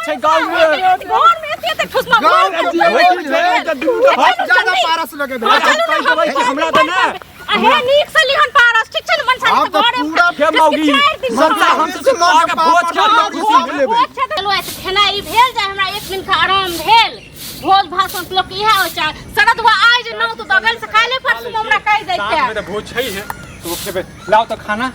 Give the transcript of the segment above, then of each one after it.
छै गांव में घर में एते एते ठुसमा गांव में ज्यादा पारस लगे हमरा त ना अहे नीक से लिहन पारस ठीक छै न मनसा घर पूरा के मौगी सबसे हम से के भोज खा के खुशी लेबे चलो ऐसे खाना ई भेल जाय हमरा एक दिन का आराम भेल भोज भाषण लोग के इहा हो चाहे सरदवा आइ जे न तो दगल से खाले परसु हमरा कह दैते साथ में त भोज छै है तो खेबे लाओ त खाना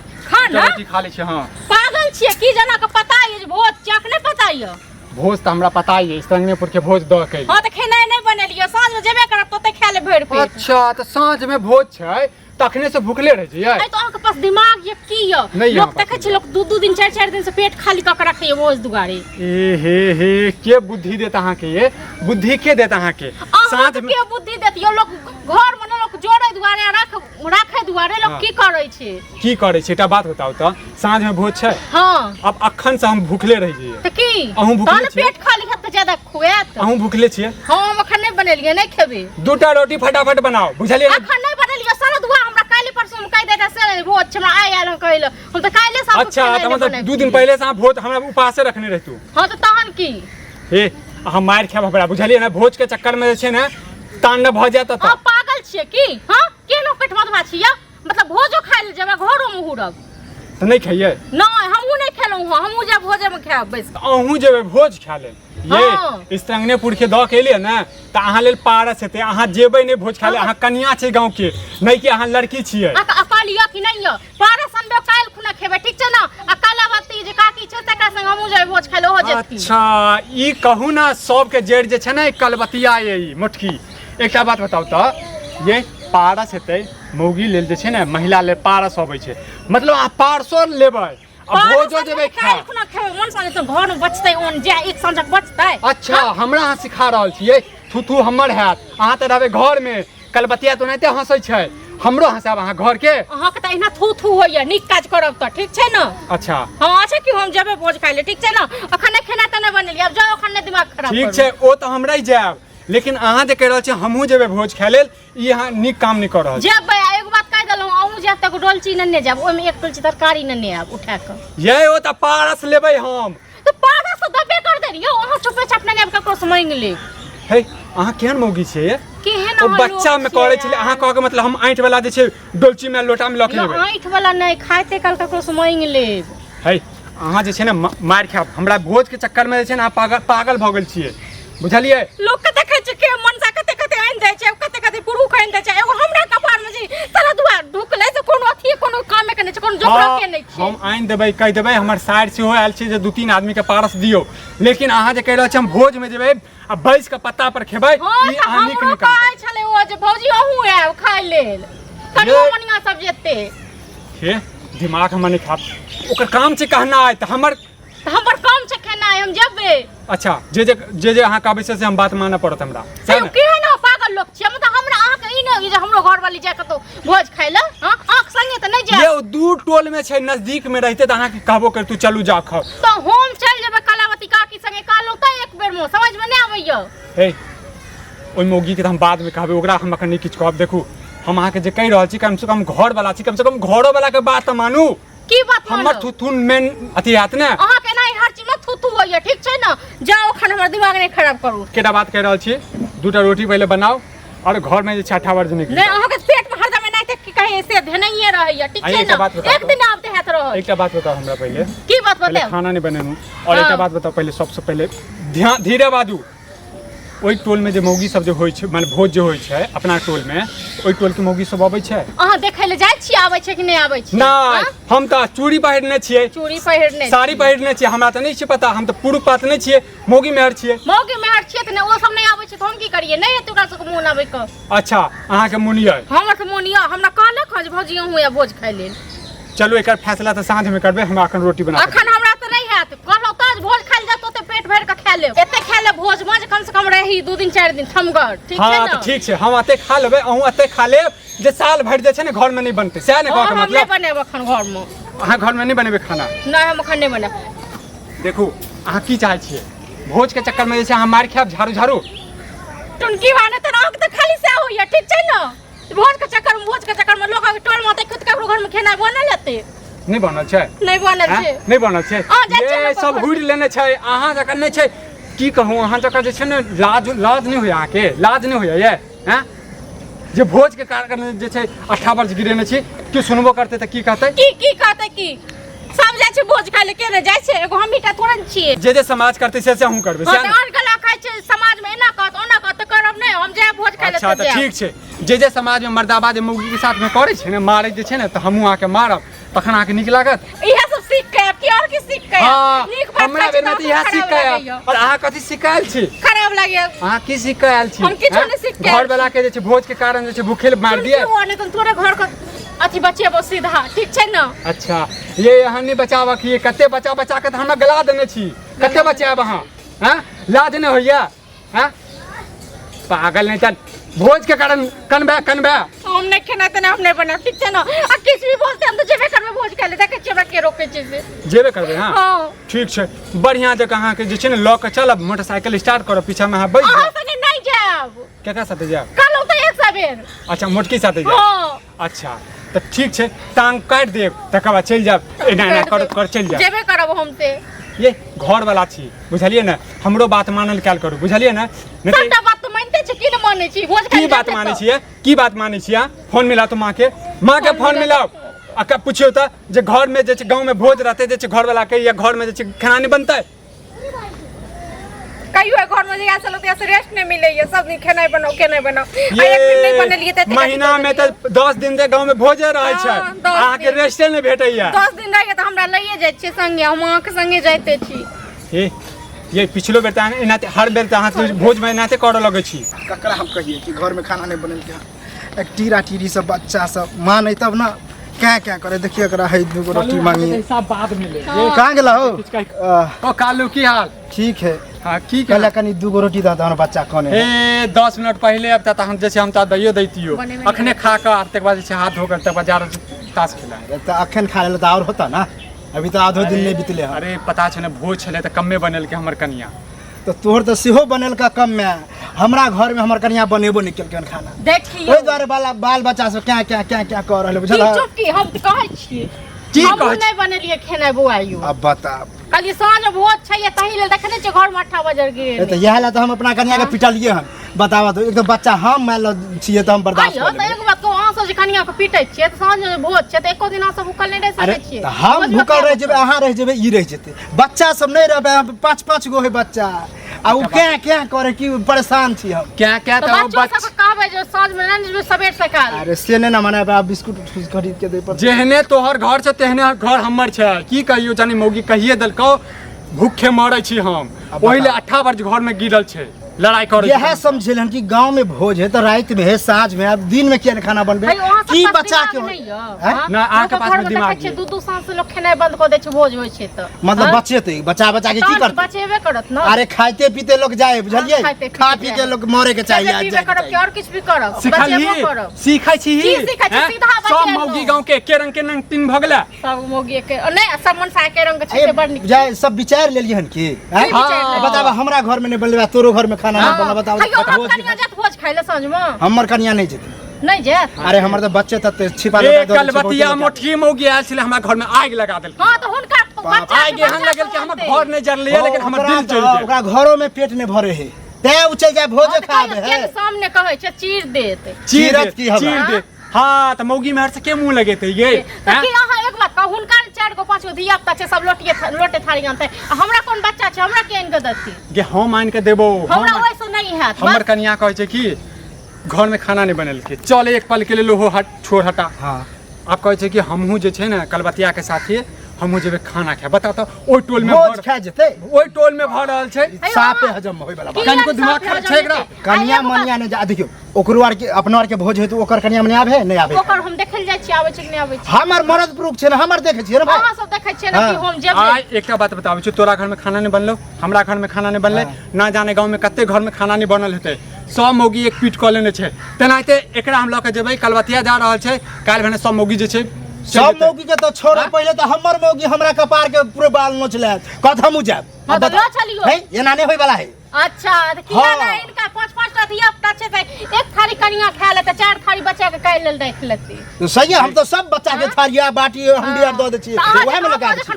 रोटी खा ले छी हां पागल छियै की जना के पता है जे भोज चक नहीं पता है भोज त हमरा पता है संगनेपुर के भोज द के हां त खेनाइ नहीं बनेलियो साँझ में जेबे करब तो खा ले भर पेट अच्छा त साँझ में भोज छै तखने से भूखले रह जइए ए तो आके पास दिमाग ये की य लोग देखे छै लोग दू दिन चार दिन से पेट खाली क के रखे भोज दुगारे ए हे के बुद्धि देत अहाँ के ये बुद्धि के देत अहाँ के साँझ में के बुद्धि देत यो लोग घर में लोग जोड़े दुआरे राखे दुआरे लोग की करे छै की करे छै एटा बात बताओ त साँझ में भोज छै हां अब अखन से हम भूखले रह जइए त की अहूं भूखले छी पेट खाली हत ज्यादा खुएत अहूं भूखले छिए हम अखन नहीं बनेलिए नहीं खेबे दूटा रोटी फटाफट बनाओ बुझलिए अखन नहीं बनेलिए सारा दुआ हमरा काले परसों में कह देता से भोज हमरा आइ आल हम कहले हम त काले सब अच्छा त मतलब 2 दिन पहले से आप भोज हमरा उपासे रखने रहतू हां त तहन की हे हम मार खाब हमरा बुझलिए ना भोज के चक्कर में जे छै ना तांडव भ जात त पागल छिए की हां केनो पेटमदवा छिए मतलब भोजो खाइ ले जेबे घरो में हुरब त नहीं खाइए नहीं हमहू नहीं खेलौ हूं हमहू जे भोजे में खाब बस अहूं जेबे भोज खा ले ये संगनेपुर के द के लिए ना त अहाँ लेल पारस हेते अहाँ जेबे नहीं भोज खा ले अहाँ कन्या छै गांव के नहीं कि अहाँ लड़की छिए अकल य कि नहीं य पारस अनबे काल खुना खेबे ठीक छै ना अकल बत्ती जे काकी छै तका संग हमहू जे भोज खाले हो जेती अच्छा ई कहू ना सब के जड़ जे छै ना कलबतिया ये ई मोटकी एकटा बात बताओ त ये पारस हेते मौगी लेल जे छै ना महिला ले पारस होबै छै मतलब आ पारसो लेबै भोजो जेबे खा खुना खेबे मन साने तो घर में बचतै ओन जे एक संजक बचतै अच्छा हमरा अहाँ सिखा रहल छियै थू हमर हैत अहाँ त रहबे घर में कलबतिया तो नहिते हंसै छै हमरो हंसाब अहाँ घर के अहाँ के त एना थू होइया नीक काज करब त ठीक छै ना अच्छा हां अच्छा कि हम जेबे भोज खाइ ले ठीक छै ना अखन नहीं खाना त नहीं बनेली अब जाओ अखन नहीं दिमाग खराब ठीक छै ओ त हमरा ही जाब लेकिन अहाँ जे कह रहल छी हमहू जेबे भोज खाइ लेल ई अहाँ नीक काम नहीं कर रहल छी जेबे एगो बात कह देलौ अहू जे तक डोलची नन्ने जाब ओय में एक डोलची तरकारी नन्ने आब उठा के ये ओ त पारस लेबै हम तो पारस तो दबे कर देलियो अहाँ चुपे चाप नन्ने आब ककरो से मांग ले हे अहाँ केहन मौगी छियै केहन ओ बच्चा में करे छले अहाँ कह के मतलब हम आंठ वाला जे छै डोलची में लोटा में लख लेबै आंठ वाला नहीं खाइते कल ककरो से मांग लेब हे अहाँ जे छै ना मार खाब हमरा भोज के चक्कर में जे छै ना पागल भ गेल छियै बुझलिए लोग के देखे छै के मनसा कते आइन जाय छै कते पुरुष आइन जाय छै एगो हमरा कपार में जी सारा दुआर ढुकले से कोनो अथी कोनो काम के नहीं छै कोनो जोकरा के नहीं छै हम आइन देबै कह देबै हमर साइड से हो आयल छै जे 2-3 आदमी के पारस दियो लेकिन अहाँ जे कह रहल छी हम भोज में जेबै आ बैस के पत्ता पर खेबै ई अहाँ नीक नहीं कहै छले ओ जे भौजी अहू आब खाइ लेल कनियो मनिया सब जेते हे दिमाग हमर नहीं खाब ओकर काम छै कहना है त हमर काम छै खाना हम जेबे अच्छा जे अहाँ कहबै से हम बात मानऽ पड़त हमरा से के है ना पागल लोग छै मतलब हमरा अहाँ के ई नहीं जे हमरो घर वाली जाय कतो भोज खाइ ले हां आंख संगे त नहीं जाय ये दू टोल में छै नजदीक में रहते त अहाँ के कहबो कर तू चलू जा खाओ तो हम चल जेबे कलावती काकी संगे कालो त एक बेर में समझ में नहीं आबैया हे ओइ मौगी के हम बाद में कहबे ओकरा हम अखन नहीं किछ कहब देखू हम अहाँ के जे कह रहल छी कम से कम घर वाला छी कम से कम घरो वाला के बात मानू की बात हमर थुथुन मेन अथी हाथ ने अहाँ के नहीं हर चीज में थुथु होइया ठीक छै ना जाओ खान हमर दिमाग नहीं खराब करू केटा बात कह रहल छी दूटा रोटी पहले बनाओ और घर में जे छठा बार जने नहीं अहाँ के पेट में हरदम नहीं तक कहीं से धनइए रहइया ठीक छै ना एक दिन आबते हाथ रह एकटा बात बताओ हमरा पहले की बात बताओ खाना नहीं बनेनु और एकटा बात बताओ पहले सबसे पहले ध्यान धीरे बाजू ओइ टोल में जे मौगी सब जे होय छै माने भोज जे होय छै अपना टोल में ओइ टोल के मौगी सब आबै छै अहाँ देखै ले जाय छी आबै छै कि नहीं आबै छै नहीं हम त चूड़ी पहिरने छियै चूड़ी पहिरने साड़ी पहिरने छियै हमरा त नहीं छै पता हम त पुरुष पात नहीं छियै मौगी मेहर छियै मौगी मेहर छियै त ओ सब नहीं आबै छै त हम की करिए नहीं एतुका सब मोन आबै क अच्छा अहाँ के मुनिया हमर त मोनिया हमरा कहले खज भौजी हूं या भोज खाइ लेल चलो एकर फैसला त साँझ में करबे हम अखन रोटी बना अखन हमरा त नहीं हैत कहलो त भोज खाइ जा तो पेट भर के खा ले एते खा ले भोज में कम से कम रही 2 दिन 4 दिन थमगर ठीक छै ना हां त ठीक छै हम अते खा लेबै अहूं अते खा लेब जे साल भर जे छै ने घर में नहीं बनते सह ने कह के मतलब नहीं बनेब अखन घर में अहाँ घर में नहीं बनेबे खाना नहीं हम अखन नहीं बनेब देखू अहाँ की चाहै छियै भोज के चक्कर में जे छै अहाँ मार खाब झाड़ू टुनकी वाने त आंख त खाली से होइया ठीक छै ना भोज के चक्कर में लोग के टोल में खुद ककरो घर में खाना बना लेते नहीं बनल छै नहीं बनल हैं? छै नहीं बनल छै जाइ छै ये ने सब कखन। हुड़ लेने छै अहाँ जका नहीं छै की कहूँ अहाँ जका जे छै ने लाज लाज नहीं होय अहाँ के लाज नहीं होय ये हैं जे भोज के कारण जे छै 18 वर्ष गिरेने छी की सुनबो करते त की कहते की कहते की सब जाइ छै भोज खाय ले के रे जाइ छै एगो हम मीठा थोड़न छियै जे समाज करते से हम करबे हां त और गला खाय छै समाज में एना कहत ओना कहत करब नहीं हम जाय भोज खाय ले अच्छा तो ठीक छै जे समाज में मर्दाबा जे मौगी के साथ में करे छै ने मारे जे छै ने त हमहू आके मारब तखन आके नीक लागत इहे सब सीख के की और की सीख के नीक बात हमरा बेर में त इहा सीख के और अहाँ कथि सिखायल छी खराब लागे अहाँ की सीख के आयल छी हम किछो नहीं सीख के घर वाला के जे छै भोज के कारण जे छै भूखे मार दिए नहीं तो तोरे घर के अथी बचेबो सीधा ठीक छै ना अच्छा ये अहाँ नहीं बचाव की कते बचा बचा के त हमरा गला देने छी कते बचाब अहाँ हैं लाज नहीं होइया हैं पागल नहीं चल भोज के कारण कनबे हम नहीं खेना त हम नहीं बना ठीक छै ना आ किछ भी बोलते हम तो जेबे करबे भोज खाय ले देखे छियै हमरा के रोके छै से जेबे करबे हां हां ठीक छै बढ़िया जगह अहाँ के जे छै ने लॉ के चलब मोटरसाइकिल स्टार्ट करब पीछा में अहाँ बैठ अहाँ जाओ संगे नहीं जाब केकरा साथे जाओ कल तो एक सबेर अच्छा मोटकी साथे जाओ हां अच्छा तो ठीक छै टांग काट देब तकर बाद चल जाब एना एना कर चल जाब जेबे करब हम से ये घर वाला छी बुझलिए ना हमरो बात मानल काल करू बुझलिए ना नहीं तो सबटा बात तो मानते छी कि न माने छी भोज खाय की बात माने छिए की बात माने छिए फोन मिला तो माँ के फोन मिलाओ अका पूछियो त जे घर में जे छै गांव में भोज रहते जे छै घर वाला के या घर में जे छै खाना नहीं बनतै कहियो घर में जगह से लोग ऐसे रेस्ट नहीं मिले ये सब दिन खाना बनाओ के नहीं बनाओ आ एक दिन नहीं बनलिए त महीना में त 10 दिन जे गांव में भोजे रहै छै हाँ, 10 अहाँ के दिन। रेस्टे नहीं भेटैया 10 दिन रहिए त हमरा लइए जाय छी संगे हम अहाँ के संगे जाइते छी ये पिछलो बेर त एनाते हर बेर त अहाँ के भोज में एनाते करऽ लगै छी ककरा हम कहिए कि घर में खाना नहीं बनल क्या एक टीरा टीरी सब बच्चा सब माने तब ना क्या करे देखिए एकरा है दूगो रोटी मांगी सब बाद में ले कहाँ गेला हो ओ कालू की हाल ठीक है हां की कहला कनी दूगो रोटी दा हमरा बच्चा कने ए 10 मिनट पहले अब तक हम जैसे हम त दैयो दैतियो बने में अखने खा के आते के बाद जैसे हाथ धो कर तक बाजार ताश खेला तो अखन खा लेला तो और होता ना अभी तो आधो दिन नहीं बीतले हैं अरे पता छै ने भोज छले त कम्मे बनल के हमर कनिया तो तोहर तो सेहो बनल का कम में हमरा घर में हमर कनिया बनेबो नहीं केलकन खाना देखियो ओइ द्वारे बाल बच्चा सब क्या कर रहले बुझल चुप की हम त कहै छी की हम कहै नहीं बनेलिए खेनाइ बुआइयो अब बता कल साँझ भोज छै तही ले देखने छ घर में 8 बजे गिरे तो यह ला तो हम अपना कनिया के पिटलिए हन बतावा तो एकदम बच्चा हम मान लो छिए तो हम बर्दाश्त आइयो कर त लेबै एक बात को अहाँ सब जे कनिया के पीटै छियै त साँझ भोज छै त एको दिन अहाँ सब भूखल नहीं रह अरे सकै छियै तो हम भूखल रह जेबे अहाँ रह जेबे ई रह जेते बच्चा सब नहीं रहबे 5-5 गो है बच्चा आ उ क्या करे कि परेशान छी हम क्या तो त बच्चों सब कहबै जो साँझ में नहीं जो सवेर सकाल अरे से नहीं ना माने अब बिस्कुट खरीद के दे पर जेहने तोहर घर छै तेहने घर हमर छै की कहियो जानी मौगी कहिए देलको भूखे मरै छी हम ओहि ले 18 वर्ष घर में गिरल छै लड़ाई करे यह समझल हन कि गांव में भोज है तो रात में है साँझ में अब दिन में क्या खाना बनबे की बच्चा के ना आके पास में दिमाग छै दू साँझ से लोग खेनाइ बंद कर दै छै भोज होइ छै त मतलब बच्चे तो बच्चा के की करते बचेबे करत ना अरे खाते पीते लोग जाए बुझलिए खाते पीते खा पी के जाए। लोग मरे के चाहिए आज पीबे करब जाए कि और कुछ भी करब सिखली बचेबो करब सीखै छी की सीखै छी? सीधा सब बचेलहुँ। मौगी गांव के एके रंग के नंग तीन भ गेला सब मोगी के नहीं सब मनसा के रंग छै से बड़ निक जाए सब विचार ले लिहन की हैं? विचार ले? बतावा हमरा घर में नहीं बनले तोरो घर में खाना नहीं बनला बताओ हायो भोज कनिया जात भोज खाइ ले साँझ में हमर कनिया नहीं जेते नहीं जात अरे हमर तो बच्चे तक छिपा ए कलबतिया मोठी मौगी आयल छले हमरा घर में आग लगा देल हां तो हुनका बच्चा आग एहन लगल कि हमर घर नहीं जरलिए लेकिन हमर दिल जल गेल ओकरा घरों में पेट नहीं भरे है ते उ चल जाए भोज खाबे है के सामने कहै छै चीर देत चीरत की हमरा? चीर दे हां त मौगी में से के मुंह लगेते ये तो कि अहाँ एक बात कहू हुनका 4 गो 5 गो धिया पुता छै सब लोटे थारी आनते हमरा कोन बच्चा छै हमरा के आन के दती गे हम आन के देबो हमरा वैसे नहीं हैत हमर कन्या कहै छै कि घर में खाना नहीं बनल के चल एक पल के लिए लोहो हट छोड़ हटा हां आप कहै छै कि हमहू जे छै ने कलबतिया के साथी हमहू जेबे खाना खाए बता तो ओइ टोल में भोज खा जेते ओइ टोल में भ रहल छै साफे हजम होय वाला बात कनिको दिमाग खर्च छै एकरा कनिया मनिया ने जा देखियो ओकरो आर के अपना आर के भोज है तो ओकर कनिया मनिया आबे नहीं आबे ओकर हम देखल जाय छी आबै छै कि नहीं आबै छै हमर मरद पुरुष छै ना हमर देखे छियै रे भाई अहाँ सब देखै छियै ना कि हम जेबै आइ एकटा बात बताबै छी तोरा घर में खाना नहीं बनलो हमरा घर में खाना नहीं बनले ना जाने गांव में कते घर में खाना नहीं बनल हेतै सब मौगी एक पीट क लेने छै तेनाहिते एकरा हम ल के जेबै कलबतिया जा रहल छै काल्हि भने सब मौगी जे छै सब मौगी के तो छोड़ पहले तो हमर मौगी हमरा कपार के पूरे बाल नोच ले कत हमू जाब हां तो लो चलियो है ये नाने होय वाला है अच्छा तो किया ना इनका 5-5 टा दिया अच्छे से एक थाली कनिया खा लेते 4 थाली बच्चा के काई लेल देख लेती तो सही है हम तो सब बच्चा के थारिया बाटी हंडिया दे दे छी ओहे में लगा छी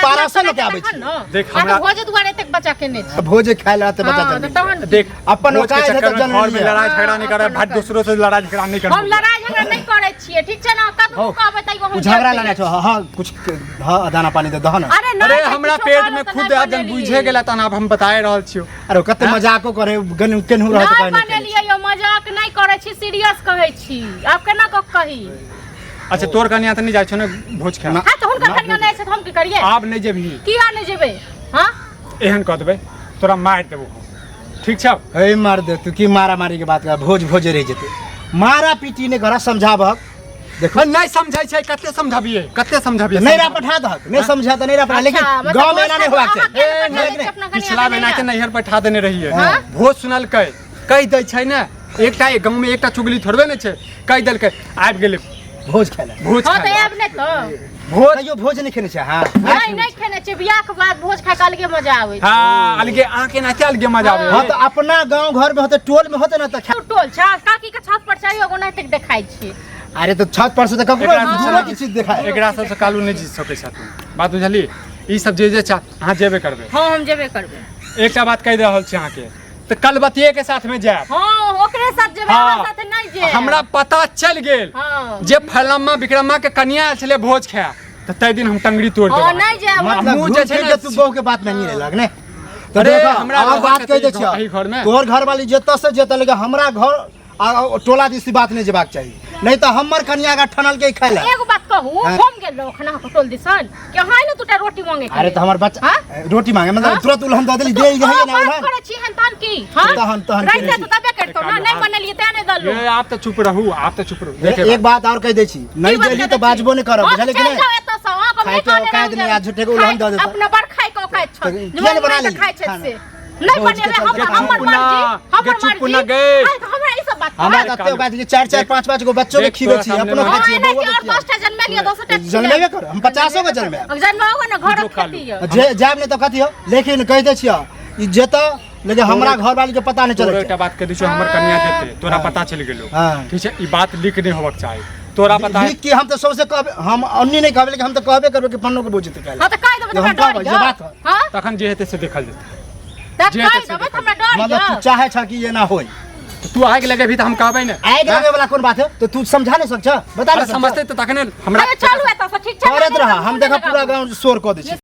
पारा से लेके आबै छी देख हमरा भोज दुआरे तक बच्चा के ने भोज खाय ला त बच्चा देख अपन औकात है तो जन्म घर में लड़ाई झगड़ा नहीं करे भाई दूसरों से लड़ाई झगड़ा नहीं करे हम लड़ाई झगड़ा नहीं करे छिए ठीक छै ना कब कहबै तई हम झगड़ा लड़ा छ हां कुछ हां दाना पानी दे दहन अरे हमरा पेट में खुद जब बुझे गेला त अब हम बताए रहल छियो अरे कते मजाको करे केनहु रहत नहीं बनेलिए यो मजाक नहीं करे छी सीरियस कहै छी आप केना क कही अच्छा तोर कन्या त नहीं जाय छ ना भोज खा हां तो हुनका कन्या नहीं छै त हम की करिए आब नहीं जेबही किया नहीं जेबे हां एहन क देबे तोरा मार देबो ठीक छ हे मार दे तू की मारा मारी के बात कर भोज रह जते मारा पीटी ने घर समझाबक देखो नहीं समझाई छै कते समझाबिए नहीं रा पठा दहक नहीं समझा त नहीं रा पठा लेकिन गांव में ना नहीं होबाक चाहिए पिछला महीना के नैहर बैठा देने रहिए भोज सुनल कह दै छै ना एकटा गांव में एकटा चुगली थोड़बे ने छै कह देल के आबि गेले भोज खाला भोज हां तो आब ने तो भोज यो भोज नहीं खेने छै हां नहीं खेने छै बियाह के बाद भोज खा के अलगे मजा आवे छै हां अलगे आके नाते अलगे मजा आवे हां तो अपना गांव घर में होते टोल में होते ना त टोल छा काकी के छत पर चाहिए ओना तक देखाई छी अरे तो छत पर से तो ककरो दूसरा की चीज दिखाए एकरा से कालू नहीं जीत सकै छ तू बात बुझली ई सब जे चा अहाँ जेबे करबे हां हम जेबे करबे एकटा बात कह रहल छी अहाँ के तो कल बतिये के साथ में जाए हां ओकरे साथ जेबे हमरा साथ नहीं जे हमरा पता चल गेल जे फलम्मा विक्रम्मा के कन्या छले भोज खाए तो तै दिन हम टंगड़ी तोड़ देब हां नहीं जे मतलब मुंह जे छै ना तू बहू के बात नहीं रहलक ने तो अरे देखो हमरा बात कह दे छ घर में तोर घर वाली जेत से जेत लगे हमरा घर टोला दिस बात नहीं जेबाक चाहिए नहीं तो हमर कन्या का ठनल के खाइला एगो बात कहू हम गेल रहो खाना को टोल दिसन के हां न टूटा रोटी मांगे अरे तो हमर बच्चा रोटी मांगे मतलब तुरंत उलहन दे देली दे ही है ना उलहन करे छी हन तान की हां तहन रहिते तो तबे करतो ना नहीं बनलिए ते नहीं दलो ये आप तो चुप रहू एक बात और कह दे छी नहीं देली तो बाजबो नहीं करब बुझले कि नहीं एत से हां को खाए के औकात नहीं आज झूठे को उलहन दे दे अपना बार खाए के औकात छ किया बना ले खाए छ से नहीं बनेले हमर मर्जी चुप ना गए हमरा ई सब बात हमरा कते बात के 4 5 5 गो बच्चों के खिबै छी अपनो खाइ छी और 10 टा जन्म लिया 200 टा जन्मेबे कर हम 50 गो जन्मे जन्माओ ना घर खेती है जे जाब ने तो कथि हो लेकिन कह दे छियो ई जेता लेकिन हमरा घर वाली के पता नहीं चले एकटा बात कह दी हमर कन्या देते तोरा पता चल गेलो हां ठीक है ई बात लीक नहीं होबक चाही तोरा पता है कि हम तो सबसे कहबे हम अन्नी नहीं कहबे लेकिन हम तो कहबे करबे कि पन्नो के बोझते कहले हां तो कह देबे हम कहबे जे बात हां तखन जे हेते से देखल जेते तब कह देबे हमरा डर मतलब तू चाहे छ कि ये ना होई तू आगे लगे भी तो हम कहबे ना आगे लगे वाला कौन बात है तो तू समझा नहीं सकछ बता समझते तो तखने हमरा चलू एत से ठीक छै करत रहा हम देखा पूरा गांव शोर क दै छी